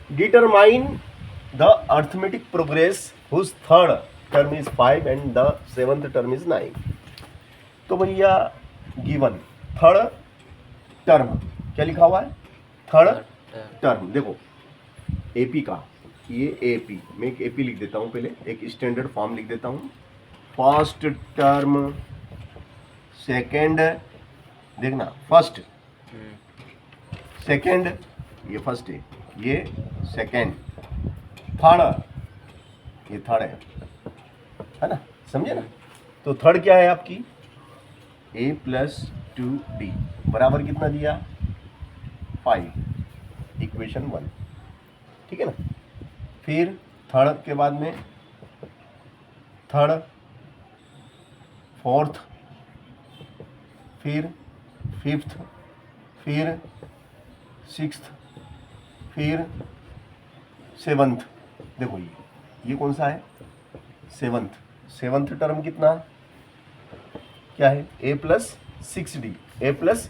Determine the arithmetic progression whose third term is 5 and the seventh term is 9। तो भैया given third term क्या लिखा हुआ है, थर्ड टर्म। देखो एपी का, ये एपी, मैं एक एपी लिख देता हूँ, पहले एक स्टैंडर्ड फॉर्म लिख देता हूँ। फर्स्ट टर्म, सेकंड, देखना फर्स्ट सेकंड, ये फर्स्ट है, ये सेकंड, थर्ड, ये थर्ड है ना, समझे ना। तो थर्ड क्या है आपकी, a प्लस 2d बराबर कितना दिया, 5, इक्वेशन 1, ठीक है ना। फिर थर्ड के बाद में थर्ड, फोर्थ, फिर फिफ्थ, फिर सिक्स्थ, फिर सेवंथ। देखो ये कौन सा है, सेवंथ। सेवंथ टर्म कितना क्या है, a plus 6d, a plus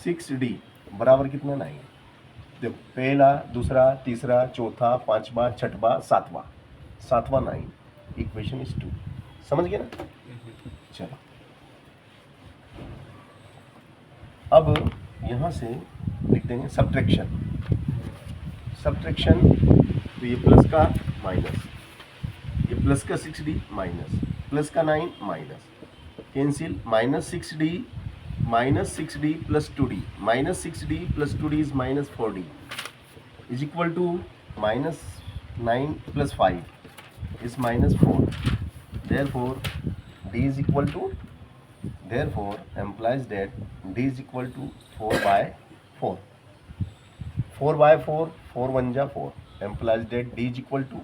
6d बराबर कितना, 9। देखो पहला, दूसरा, तीसरा, चौथा, पांचवा, छठवा, सातवां, सातवां 9, इक्वेशन इज 2। समझ गए ना। चलो अब यहाँ से लिख देंगे सब्ट्रैक्शन। सब्ट्रैक्शन, तो ये प्लस का माइनस, ये प्लस का 6d माइनस, प्लस का 9 minus, cancel, minus 6d plus 2d, minus 6d plus 2d is minus 4d is equal to minus 9 plus 5 is minus 4. Therefore, d is equal to, therefore implies that d is equal to 4 by 4. 4 by 4, 4 1 ja 4, implies that d is equal to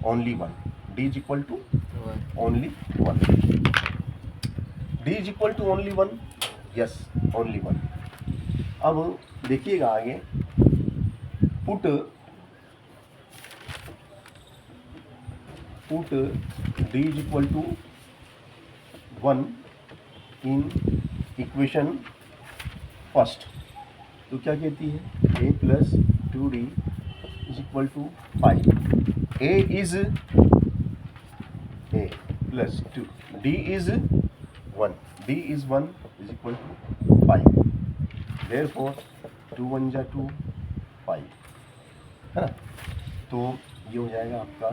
only 1. d is equal to only 1. d is equal to only 1. Yes, only 1. अब देखिएगा आगे, put d is equal to 1 in equation first. तो क्या कहती है, a plus 2d is equal to 5। a is a plus 2, d is 1, d is 1 is equal to 5। Therefore 2 1 जा 2, 5 है ना। तो ये हो जाएगा आपका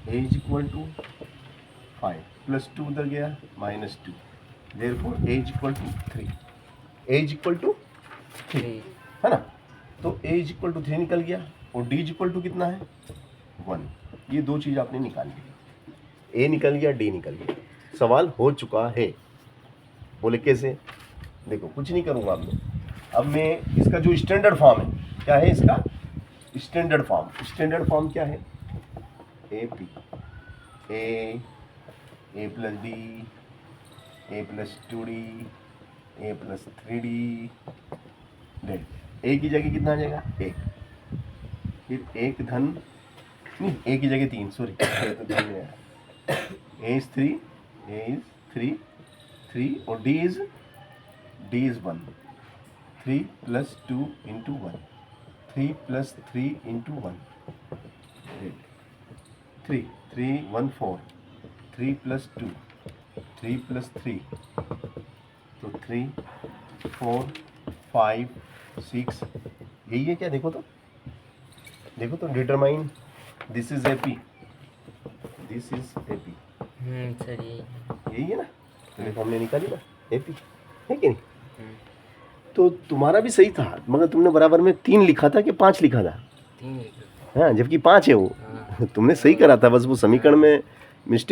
a is equal to 5 plus 2 उधर गया minus 2, therefore a is equal to 3, a is equal to 3 है ना। तो a इज इक्वल टू 3 निकल गया और d इज इक्वल टू कितना है, 1। ये दो चीज़ आपने निकाल ली, a निकल गया, d निकल गया, सवाल हो चुका है। बोले कैसे, देखो कुछ नहीं करूँगा अब मैं इसका जो स्टैंडर्ड फॉर्म है, क्या है इसका स्टैंडर्ड फॉर्म, स्टैंडर्ड फॉर्म क्या है, A P, A plus D, A plus 2d, A plus 3d, date. A की जगह कितना आ जाएगा, 1, फिर एक धन नहीं, ए की जगह 3, सॉरी तो धन में ए इज 3, ए इज 3 और D is 1, 3 plus 2 into 1, 3 plus 3 into 1, 3 1 4, 3 plus 2, 3 plus 3, तो 3 4 5 6, यही है क्या, देखो तो determine this is AP, this is AP, सही यही है ना। तो देखो हमने निकाली ना एपी, है कि नहीं। तो तुम्हारा भी सही था, मगर तुमने बराबर में 3 लिखा था कि 5 लिखा था, 3 हाँ, जबकि 5 है वो। तुमने सही करा था, बस वो समीकरण में मिस्टेक